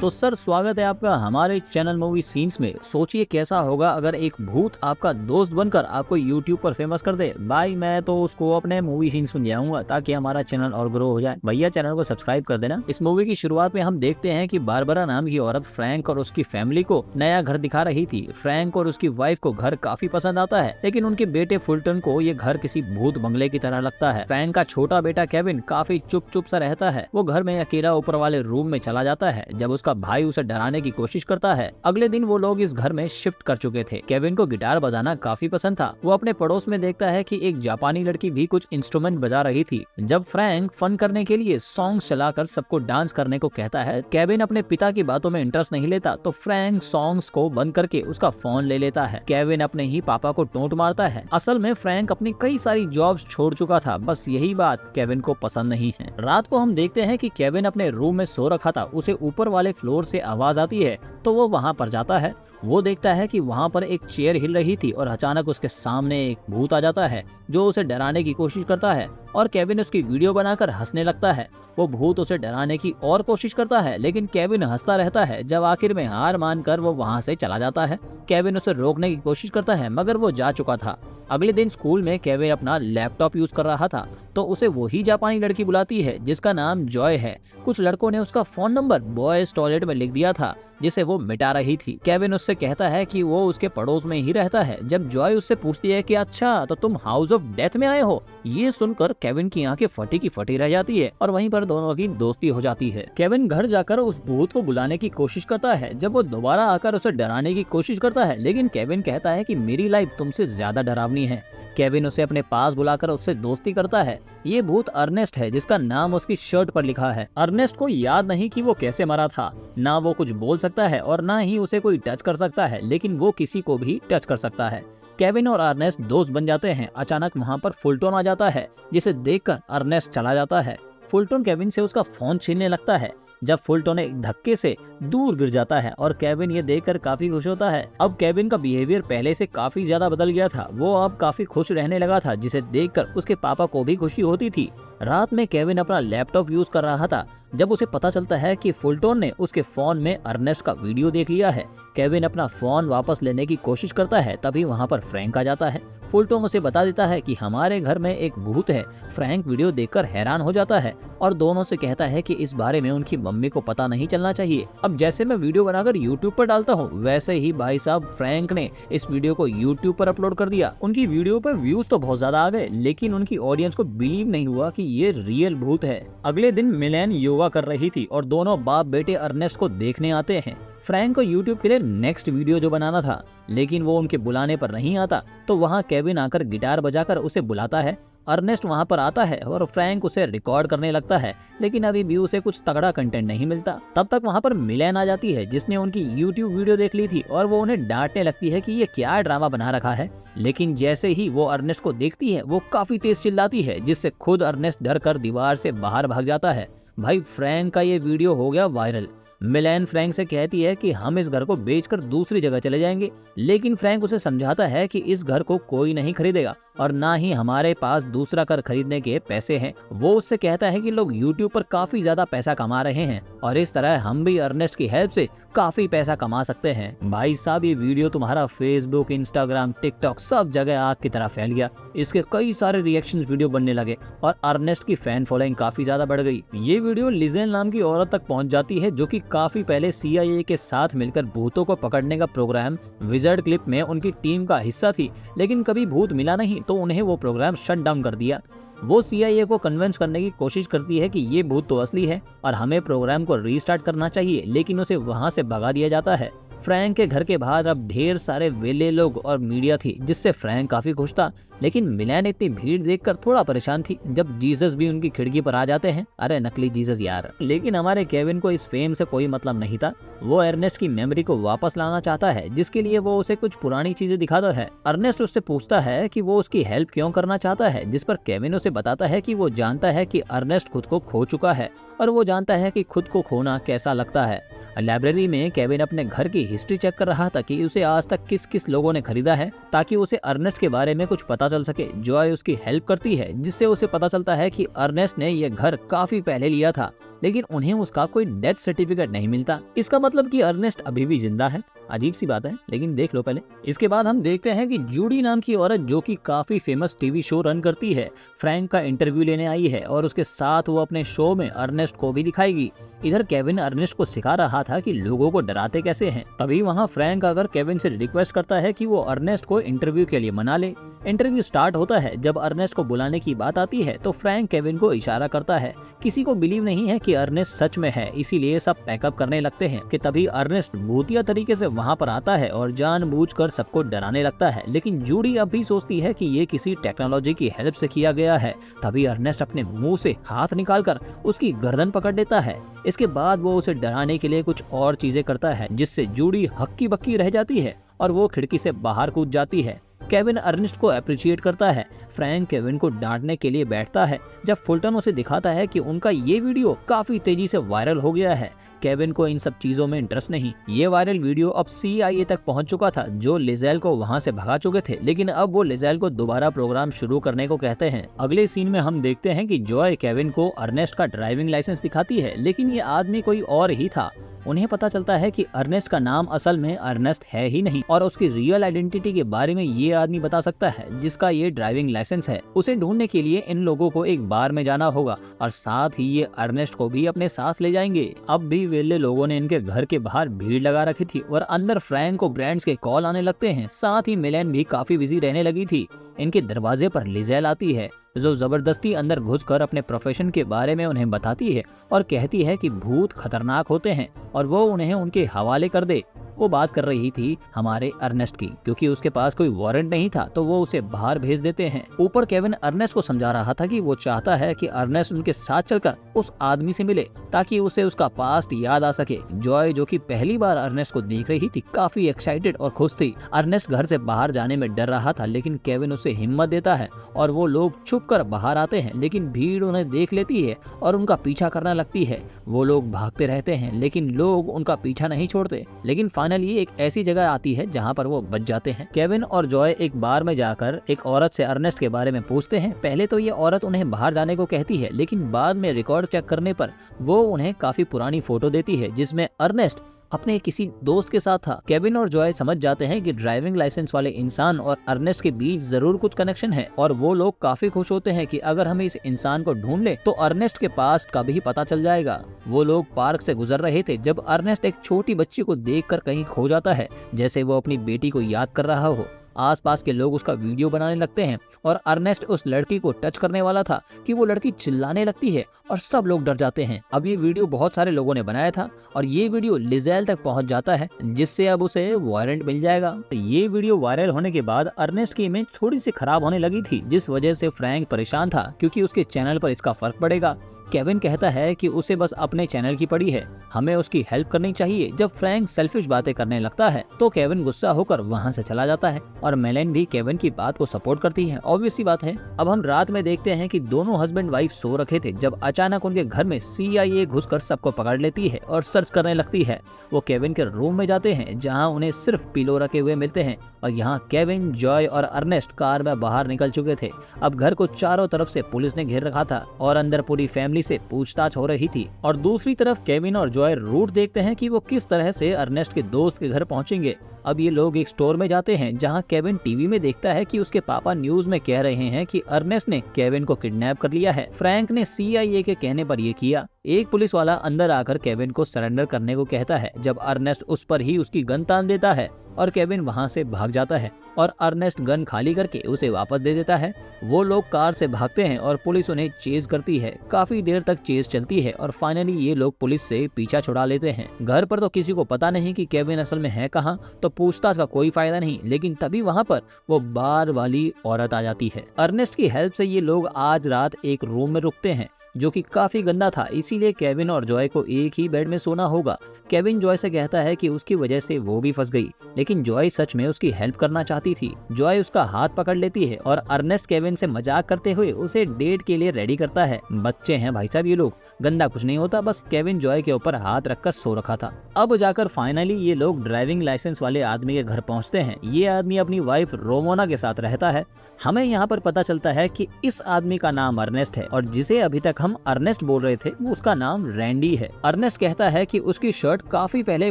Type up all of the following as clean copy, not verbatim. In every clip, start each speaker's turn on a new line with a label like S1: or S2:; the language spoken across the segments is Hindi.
S1: तो सर स्वागत है आपका हमारे चैनल मूवी सीन्स में। सोचिए कैसा होगा अगर एक भूत आपका दोस्त बनकर आपको यूट्यूब पर फेमस कर दे। भाई मैं तो उसको अपने मूवी सीन्स में ले आऊंगा ताकि हमारा चैनल और ग्रो हो जाए। भैया चैनल को सब्सक्राइब कर देना। इस मूवी की शुरुआत में हम देखते हैं कि बारबरा नाम की औरत फ्रैंक और उसकी फैमिली को नया घर दिखा रही थी। फ्रैंक और उसकी वाइफ को घर काफी पसंद आता है, लेकिन उनके बेटे फुलटन को ये घर किसी भूत बंगले की तरह लगता है। फ्रैंक का छोटा बेटा केविन काफी चुप सा रहता है। वो घर में अकेला ऊपर वाले रूम में चला जाता है जब उसका भाई उसे डराने की कोशिश करता है। अगले दिन वो लोग इस घर में शिफ्ट कर चुके थे। केविन को गिटार बजाना काफी पसंद था। वो अपने पड़ोस में देखता है कि एक जापानी लड़की भी कुछ इंस्ट्रूमेंट बजा रही थी। जब फ्रैंक फन करने के लिए सॉन्ग चलाकर सबको डांस करने को कहता है, केविन अपने पिता की बातों में इंटरेस्ट नहीं लेता तो फ्रैंक सॉन्ग्स को बंद करके उसका फोन ले लेता है। केविन अपने ही पापा को टोंट मारता है। असल में फ्रैंक अपनी कई सारी जॉब्स छोड़ चुका था, बस यही बात केविन को पसंद नहीं है। रात को हम देखते हैं कि केविन अपने रूम में सो रखा था। उसे ऊपर वाले फ्लोर से आवाज आती है तो वो वहां पर जाता है। वो देखता है कि वहां पर एक चेयर हिल रही थी और अचानक उसके सामने एक भूत आ जाता है जो उसे डराने की कोशिश करता है और केविन उसकी वीडियो बनाकर हंसने लगता है। वो भूत उसे डराने की और कोशिश करता है, लेकिन केविन हंसता रहता है। जब आखिर में हार मानकर वो वहां से चला जाता है। केविन उसे रोकने की कोशिश करता है मगर वो जा चुका था। अगले दिन स्कूल में केविन अपना लैपटॉप यूज कर रहा था तो उसे वही जापानी लड़की बुलाती है जिसका नाम जॉय है। कुछ लड़कों ने उसका फोन नंबर बॉयज टॉयलेट में लिख दिया था जिसे वो मिटा रही थी। केविन उससे कहता है कि वो उसके पड़ोस में ही रहता है। जब जॉय उससे पूछती है कि अच्छा तो तुम हाउस ऑफ डेथ में आए हो, ये सुनकर केविन की आंखें फटी की फटी रह जाती है और वहीं पर दोनों की दोस्ती हो जाती है। केविन घर जाकर उस भूत को बुलाने की कोशिश करता है। जब वो दोबारा आकर उसे डराने की कोशिश करता है, लेकिन केविन कहता है कि मेरी लाइफ तुमसे ज्यादा डरावनी है। केविन उसे अपने पास बुलाकर उससे दोस्ती करता है। ये भूत अर्नेस्ट है जिसका नाम उसकी शर्ट पर लिखा है। अर्नेस्ट को याद नहीं कि वो कैसे मरा था, ना वो कुछ बोल सकता है और ना ही उसे कोई टच कर सकता है, लेकिन वो किसी को भी टच कर सकता है। केविन और अर्नेस्ट दोस्त बन जाते हैं। अचानक वहाँ पर फुलटन आ जाता है जिसे देखकर अर्नेस्ट चला जाता है। फुलटन केविन से उसका फोन छीनने लगता है। जब फुलटन एक धक्के से दूर गिर जाता है और केविन ये देखकर काफी खुश होता है। अब केविन का बिहेवियर पहले से काफी ज्यादा बदल गया था। वो अब काफी खुश रहने लगा था जिसे देखकर उसके पापा को भी खुशी होती थी। रात में केविन अपना लैपटॉप यूज कर रहा था जब उसे पता चलता है कि फुलटन ने उसके फोन में अर्नेस्ट का वीडियो देख लिया है। केविन अपना फोन वापस लेने की कोशिश करता है, तभी वहाँ पर फ्रैंक आ जाता है। फुलटन उसे बता देता है कि हमारे घर में एक भूत है। फ्रैंक वीडियो देखकर हैरान हो जाता है और दोनों से कहता है कि इस बारे में उनकी मम्मी को पता नहीं चलना चाहिए। अब जैसे मैं वीडियो बनाकर यूट्यूब पर डालता हूँ, वैसे ही भाई साहब फ्रैंक ने इस वीडियो को यूट्यूब पर अपलोड कर दिया। उनकी वीडियो पर व्यूज तो बहुत ज्यादा आ गए, लेकिन उनकी ऑडियंस को बिलीव नहीं हुआ कि ये रियल भूत है। अगले दिन मिलेन योगा कर रही थी और दोनों बाप बेटे अर्नेस्ट को देखने आते हैं। फ्रैंक को यूट्यूब के लिए नेक्स्ट वीडियो जो बनाना था, लेकिन वो उनके बुलाने पर नहीं आता तो वहाँ केविन आकर गिटार बजाकर उसे बुलाता है। अर्नेस्ट वहाँ पर आता है और फ्रैंक उसे रिकॉर्ड करने लगता है, लेकिन अभी भी उसे कुछ तगड़ा कंटेंट नहीं मिलता। तब तक वहाँ पर मिलेन आ जाती है जिसने उनकी यूट्यूब वीडियो देख ली थी और वो उन्हें डांटने लगती है कि ये क्या ड्रामा बना रखा है। लेकिन जैसे ही वो अर्नेस्ट को देखती है वो काफी तेज चिल्लाती है जिससे खुद अर्नेस्ट डर कर दीवार से बाहर भाग जाता है। भाई फ्रैंक का ये वीडियो हो गया वायरल। मिलेन फ्रैंक से कहती है कि हम इस घर को बेचकर दूसरी जगह चले जाएंगे, लेकिन फ्रैंक उसे समझाता है कि इस घर को कोई नहीं खरीदेगा और ना ही हमारे पास दूसरा घर खरीदने के पैसे हैं। वो उससे कहता है कि लोग यूट्यूब पर काफी ज्यादा पैसा कमा रहे हैं और इस तरह हम भी अर्नेस्ट की हेल्प से काफी पैसा कमा सकते हैं। भाई साहब ये वीडियो तुम्हारा फेसबुक, इंस्टाग्राम, टिकटॉक सब जगह आग की तरह फैल गया। इसके कई सारे रिएक्शंस वीडियो बनने लगे और अर्नेस्ट की फैन फॉलोइंग काफी ज्यादा बढ़ गई। ये वीडियो लिजेल नाम की औरत तक पहुंच जाती है जो कि काफी पहले CIA के साथ मिलकर भूतों को पकड़ने का प्रोग्राम विजर्ड क्लिप में उनकी टीम का हिस्सा थी, लेकिन कभी भूत मिला नहीं तो उन्हें वो प्रोग्राम शट डाउन कर दिया। वो CIA को कन्विंस करने की कोशिश करती है कि ये भूत तो असली है और हमें प्रोग्राम को रीस्टार्ट करना चाहिए, लेकिन उसे वहां से भगा दिया जाता है। फ्रैंक के घर के बाहर अब ढेर सारे वेले लोग और मीडिया थी जिससे फ्रैंक काफी खुश था, लेकिन मिलेन इतनी भीड़ देखकर थोड़ा परेशान थी। जब जीसस भी उनकी खिड़की पर आ जाते हैं, अरे नकली जीसस यार। लेकिन हमारे केविन को इस फेम से कोई मतलब नहीं था। वो अर्नेस्ट की मेमोरी को वापस लाना चाहता है, जिसके लिए वो उसे कुछ पुरानी चीजें दिखाता है। अर्नेस्ट उससे पूछता है कि वो उसकी हेल्प क्यों करना चाहता है, जिस पर केविन उसे बताता है कि वो जानता है कि अर्नेस्ट खुद को खो चुका है और वो जानता है कि खुद को खोना कैसा लगता है। लाइब्रेरी में केविन अपने घर की हिस्ट्री चेक कर रहा था कि उसे आज तक किस किस लोगों ने खरीदा है, ताकि उसे अर्नेस्ट के बारे में कुछ पता चल सके। जॉय उसकी हेल्प करती है जिससे उसे पता चलता है कि अर्नेस्ट ने यह घर काफी पहले लिया था लेकिन उन्हें उसका कोई डेथ सर्टिफिकेट नहीं मिलता। इसका मतलब कि अर्नेस्ट अभी भी जिंदा है। अजीब सी बात है, लेकिन देख लो पहले। इसके बाद हम देखते हैं कि जूडी नाम की औरत जो कि काफी फेमस टीवी शो रन करती है, फ्रैंक का इंटरव्यू लेने आई है और उसके साथ वो अपने शो में अर्नेस्ट को भी दिखाएगी। इधर केविन अर्नेस्ट को सिखा रहा था कि लोगों को डराते कैसे हैं। तभी वहाँ फ्रैंक आकर केविन से रिक्वेस्ट करता है कि वो अर्नेस्ट को इंटरव्यू के लिए मना ले। इंटरव्यू स्टार्ट होता है। जब अर्नेस्ट को बुलाने की बात आती है तो फ्रैंक केविन को इशारा करता है। किसी को बिलीव नहीं है कि अर्नेस्ट सच में है, इसीलिए सब पैकअप करने लगते हैं कि तभी अर्नेस्ट भूतिया तरीके से वहाँ पर आता है और जानबूझकर सबको डराने लगता है। लेकिन जूडी अब भी सोचती है कि ये किसी टेक्नोलॉजी की हेल्प से किया गया है। तभी अर्नेस्ट अपने मुंह से हाथ निकालकर उसकी गर्दन पकड़ लेता है। इसके बाद वो उसे डराने के लिए कुछ और चीजें करता है, जिससे जूडी हक्की बक्की रह जाती है और वो खिड़की से बाहर कूद जाती है। केविन अर्नेस्ट को अप्रिशिएट करता है। फ्रैंक केविन को डांटने के लिए बैठता है जब फुल्टन उसे दिखाता है कि उनका ये वीडियो काफी तेजी से वायरल हो गया है। केविन को इन सब चीजों में इंटरेस्ट नहीं। ये वायरल वीडियो अब CIA तक पहुंच चुका था, जो लिजेल को वहां से भगा चुके थे, लेकिन अब वो लिजेल को दोबारा प्रोग्राम शुरू करने को कहते हैं। अगले सीन में हम देखते हैं कि जॉय केविन को अर्नेस्ट का ड्राइविंग लाइसेंस दिखाती है, लेकिन ये आदमी कोई और ही था। उन्हें पता चलता है कि अर्नेस्ट का नाम असल में अर्नेस्ट है ही नहीं और उसकी रियल आइडेंटिटी के बारे में ये आदमी बता सकता है जिसका ये ड्राइविंग लाइसेंस है। उसे ढूंढने के लिए इन लोगों को एक बार में जाना होगा और साथ ही ये अर्नेस्ट को भी अपने साथ ले जाएंगे। अब भी वेले लोगों ने इनके घर के बाहर भीड़ लगा रखी थी और अंदर फ्रैंक को ब्रांड्स के कॉल आने लगते हैं। साथ ही मिलेन भी काफी बिजी रहने लगी थी। इनके दरवाजे पर लिजेल आती है, जो जबरदस्ती अंदर घुसकर अपने प्रोफेशन के बारे में उन्हें बताती है और कहती है कि भूत खतरनाक होते हैं और वो उन्हें उनके हवाले कर दे। वो बात कर रही थी हमारे अर्नेस्ट की, क्योंकि उसके पास कोई वारंट नहीं था तो वो उसे बाहर भेज देते हैं। ऊपर केविन अर्नेस्ट को समझा रहा था कि वो चाहता है कि अर्नेस्ट उनके साथ चलकर उस आदमी से मिले ताकि उसे उसका पास्ट याद आ सके। जॉय जो कि पहली बार अर्नेस्ट को देख रही थी, काफी एक्साइटेड और खुश थी। अर्नेस्ट घर से बाहर जाने में डर रहा था, लेकिन केविन उसे हिम्मत देता है और वो लोग छुप कर बाहर आते हैं, लेकिन भीड़ उन्हें देख लेती है और उनका पीछा करने लगती है। वो लोग भागते रहते हैं, लेकिन लोग उनका पीछा नहीं छोड़ते। लेकिन फाइनली एक ऐसी जगह आती है जहाँ पर वो बच जाते हैं। केविन और जॉय एक बार में जाकर एक औरत से अर्नेस्ट के बारे में पूछते हैं। पहले तो ये औरत उन्हें बाहर जाने को कहती है, लेकिन बाद में रिकॉर्ड चेक करने पर वो उन्हें काफी पुरानी फोटो देती है जिसमें अर्नेस्ट अपने किसी दोस्त के साथ था। केविन और जॉय समझ जाते हैं कि ड्राइविंग लाइसेंस वाले इंसान और अर्नेस्ट के बीच जरूर कुछ कनेक्शन है और वो लोग काफी खुश होते हैं कि अगर हम इस इंसान को ढूंढ ले तो अर्नेस्ट के पास का भी पता चल जाएगा। वो लोग पार्क से गुजर रहे थे जब अर्नेस्ट एक छोटी बच्ची को देखकर कहीं खो जाता है, जैसे वो अपनी बेटी को याद कर रहा हो। आसपास के लोग उसका वीडियो बनाने लगते हैं और अर्नेस्ट उस लड़की को टच करने वाला था कि वो लड़की चिल्लाने लगती है और सब लोग डर जाते हैं। अब ये वीडियो बहुत सारे लोगों ने बनाया था और ये वीडियो लिजेल तक पहुंच जाता है, जिससे अब उसे वारंट मिल जाएगा। तो ये वीडियो वायरल होने के बाद अर्नेस्ट की इमेज थोड़ी सी खराब होने लगी थी, जिस वजह से फ्रैंक परेशान था क्योंकि उसके चैनल पर इसका फर्क पड़ेगा। केविन कहता है कि उसे बस अपने चैनल की पड़ी है, हमें उसकी हेल्प करनी चाहिए। जब फ्रैंक सेल्फिश बातें करने लगता है तो केविन गुस्सा होकर वहां से चला जाता है और मेलेन भी केविन की बात को सपोर्ट करती है। ऑब्वियस सी बात है। अब हम रात में देखते हैं कि दोनों हस्बैंड वाइफ सो रखे थे जब अचानक उनके घर में CIA घुसकर सबको पकड़ लेती है और सर्च करने लगती है। वो केविन के रूम में जाते हैं जहाँ उन्हें सिर्फ पिलो रखे हुए मिलते हैं और यहाँ केविन, जॉय और अर्नेस्ट कार में बाहर निकल चुके थे। अब घर को चारों तरफ से पुलिस ने घेर रखा था और अंदर पूरी फैमिली से पूछताछ हो रही थी। और दूसरी तरफ केविन और जॉय रूट देखते हैं कि वो किस तरह से अर्नेस्ट के दोस्त के घर पहुंचेंगे। अब ये लोग एक स्टोर में जाते हैं जहां केविन टीवी में देखता है कि उसके पापा न्यूज में कह रहे हैं कि अर्नेस्ट ने केविन को किडनैप कर लिया है। फ्रैंक ने CIA के कहने पर यह किया। एक पुलिस वाला अंदर आकर केविन को सरेंडर करने को कहता है, जब अर्नेस्ट उस पर ही उसकी गन तान देता है और केविन वहां से भाग जाता है और अर्नेस्ट गन खाली करके उसे वापस दे देता है। वो लोग कार से भागते हैं और पुलिस उन्हें चेज करती है। काफी देर तक चेज चलती है और फाइनली ये लोग पुलिस से पीछा छुड़ा लेते हैं। घर पर तो किसी को पता नहीं कि केविन असल में है कहाँ, तो पूछताछ का कोई फायदा नहीं। लेकिन तभी वहाँ पर वो बार वाली औरत आ जाती है। अर्नेस्ट की हेल्प से ये लोग आज रात एक रूम में रुकते हैं जो कि काफी गंदा था, इसीलिए केविन और जॉय को एक ही बेड में सोना होगा। केविन जॉय से कहता है कि उसकी वजह से वो भी फंस गई, लेकिन जॉय सच में उसकी हेल्प करना चाहती थी। जॉय उसका हाथ पकड़ लेती है और अर्नेस्ट केविन से मजाक करते हुए उसे डेट के लिए रेडी करता है। बच्चे हैं भाई साहब ये लोग। गंदा कुछ नहीं होता, बस केविन जॉय के ऊपर हाथ रखकर सो रखा था। अब जाकर फाइनली ये लोग ड्राइविंग लाइसेंस वाले आदमी के घर पहुंचते हैं। ये आदमी अपनी वाइफ रोमोना के साथ रहता है। हमें यहाँ पर पता चलता है कि इस आदमी का नाम अर्नेस्ट है और जिसे अभी तक हम अर्नेस्ट बोल रहे थे वो उसका नाम रैंडी है। अर्नेस्ट कहता है कि उसकी शर्ट काफी पहले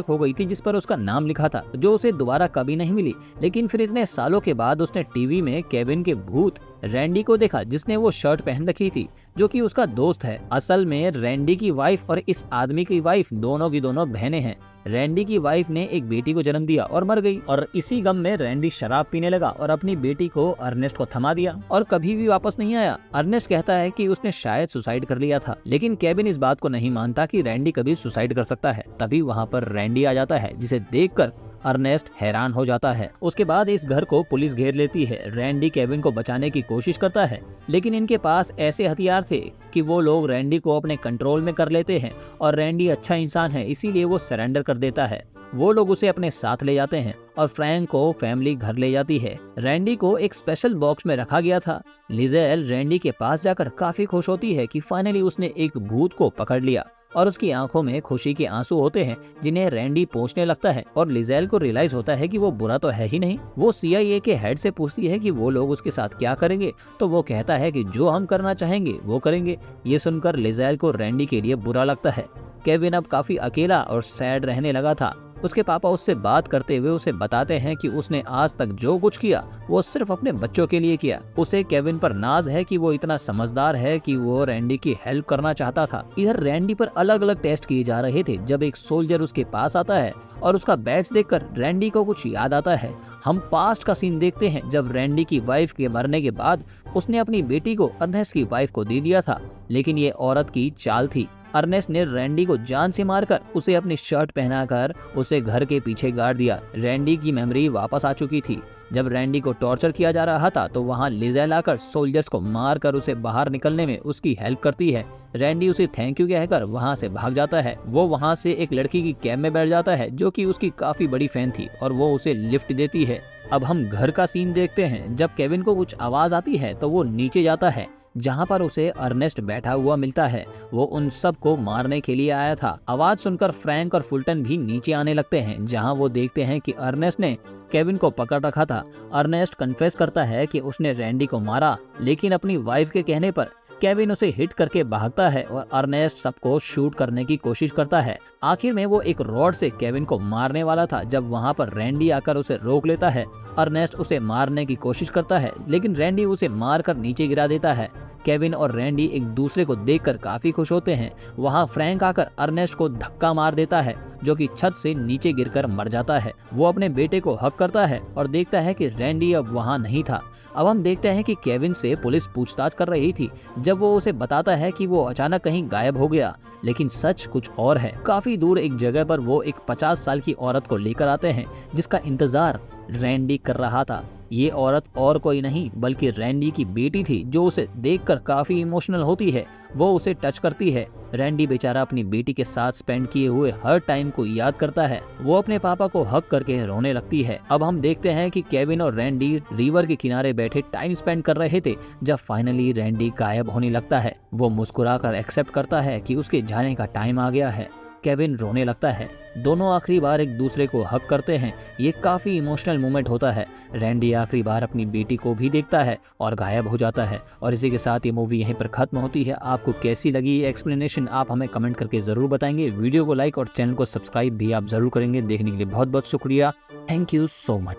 S1: खो गई थी जिस पर उसका नाम लिखा था, जो उसे दोबारा कभी नहीं मिली। लेकिन फिर इतने सालों के बाद उसने टीवी में केविन के भूत रैंडी को देखा जिसने वो शर्ट पहन रखी थी, जो कि उसका दोस्त है। असल में रैंडी की वाइफ और इस आदमी की वाइफ दोनों की दोनों बहनें हैं। रैंडी की वाइफ ने एक बेटी को जन्म दिया और मर गई, और इसी गम में रैंडी शराब पीने लगा और अपनी बेटी को अर्नेस्ट को थमा दिया और कभी भी वापस नहीं आया। अर्नेस्ट कहता है कि उसने शायद सुसाइड कर लिया था, लेकिन केविन इस बात को नहीं मानता कि रैंडी कभी सुसाइड कर सकता है। तभी वहाँ पर रैंडी आ जाता है जिसे देखकर अर्नेस्ट हैरान हो जाता है। उसके बाद इस घर को पुलिस घेर लेती है। रैंडी केविन को बचाने की कोशिश करता है, लेकिन इनके पास ऐसे हथियार थे कि वो लोग रैंडी को अपने कंट्रोल में कर लेते हैं, और रैंडी अच्छा इंसान है इसीलिए वो सरेंडर कर देता है। वो लोग उसे अपने साथ ले जाते हैं और फ्रैंक को फैमिली घर ले जाती है। रैंडी को एक स्पेशल बॉक्स में रखा गया था। लिजेल रैंडी के पास जाकर काफी खुश होती है कि फाइनली उसने एक भूत को पकड़ लिया, और उसकी आंखों में खुशी के आंसू होते हैं जिन्हें रैंडी पोंछने लगता है। और लिजेल को रियलाइज होता है कि वो बुरा तो है ही नहीं। वो CIA के हेड से पूछती है कि वो लोग उसके साथ क्या करेंगे, तो वो कहता है कि जो हम करना चाहेंगे वो करेंगे। ये सुनकर लिजेल को रैंडी के लिए बुरा लगता है। केविन अब काफी अकेला और सैड रहने लगा था। उसके पापा उससे बात करते हुए उसे बताते हैं कि उसने आज तक जो कुछ किया वो सिर्फ अपने बच्चों के लिए किया। उसे केविन पर नाज है कि वो इतना समझदार है कि वो रैंडी की हेल्प करना चाहता था। इधर रैंडी पर अलग अलग टेस्ट किए जा रहे थे जब एक सोल्जर उसके पास आता है और उसका बैच देखकर रैंडी को कुछ याद आता है। हम पास्ट का सीन देखते हैं जब रैंडी की वाइफ के मरने के बाद उसने अपनी बेटी को अर्नेस्ट की वाइफ को दे दिया था, लेकिन ये औरत की चाल थी। अर्नेस्ट ने रैंडी को जान से मारकर उसे अपनी शर्ट पहनाकर उसे घर के पीछे गाड़ दिया। रैंडी की मेमोरी वापस आ चुकी थी। जब रैंडी को टॉर्चर किया जा रहा था तो वहां लिजेल आकर सोल्जर्स को मारकर उसे बाहर निकलने में उसकी हेल्प करती है। रैंडी उसे थैंक यू कहकर वहां से भाग जाता है। वो वहां से एक लड़की की कैब में बैठ जाता है जो कि उसकी काफी बड़ी फैन थी, और वो उसे लिफ्ट देती है। अब हम घर का सीन देखते हैं। जब केविन को कुछ आवाज आती है तो वो नीचे जाता है जहाँ पर उसे अर्नेस्ट बैठा हुआ मिलता है। वो उन सब को मारने के लिए आया था। आवाज सुनकर फ्रैंक और फुल्टन भी नीचे आने लगते हैं, जहाँ वो देखते हैं कि अर्नेस्ट ने केविन को पकड़ रखा था। अर्नेस्ट कन्फेस करता है कि उसने रैंडी को मारा, लेकिन अपनी वाइफ के कहने पर केविन उसे हिट करके भागता है और अर्नेस्ट सबको शूट करने की कोशिश करता है। आखिर में वो एक रॉड से केविन को मारने वाला था जब वहाँ पर रैंडी आकर उसे रोक लेता है। अर्नेस्ट उसे मारने की कोशिश करता है, लेकिन रैंडी उसे मारकर नीचे गिरा देता है। केविन और रैंडी एक दूसरे को देखकर काफी खुश होते हैं। वहाँ फ्रैंक आकर अर्नेस्ट को धक्का मार देता है, जो कि छत से नीचे गिरकर मर जाता है। वो अपने बेटे को हक करता है और देखता है कि रैंडी अब वहाँ नहीं था। अब हम देखते हैं कि केविन से पुलिस पूछताछ कर रही थी जब वो उसे बताता है कि वो अचानक कहीं गायब हो गया, लेकिन सच कुछ और है। काफी दूर एक जगह पर वो एक 50 साल की औरत को लेकर आते हैं जिसका इंतजार रैंडी कर रहा था। ये औरत और कोई नहीं बल्कि रैंडी की बेटी थी, जो उसे देखकर काफी इमोशनल होती है। वो उसे टच करती है। रैंडी बेचारा अपनी बेटी के साथ स्पेंड किए हुए हर टाइम को याद करता है। वो अपने पापा को हक करके रोने लगती है। अब हम देखते हैं कि केविन और रैंडी रिवर के किनारे बैठे टाइम स्पेंड कर रहे थे जब फाइनली रैंडी गायब होने लगता है। वो मुस्कुराकर एक्सेप्ट करता है कि उसके जाने का टाइम आ गया है। केविन रोने लगता है। दोनों आखिरी बार एक दूसरे को हक करते हैं। ये काफी इमोशनल मोमेंट होता है। रैंडी आखिरी बार अपनी बेटी को भी देखता है और गायब हो जाता है। और इसी के साथ ये मूवी यहीं पर खत्म होती है। आपको कैसी लगी ये एक्सप्लेनेशन आप हमें कमेंट करके जरूर बताएंगे। वीडियो को लाइक और चैनल को सब्सक्राइब भी आप जरूर करेंगे। देखने के लिए बहुत बहुत शुक्रिया। Thank you so much.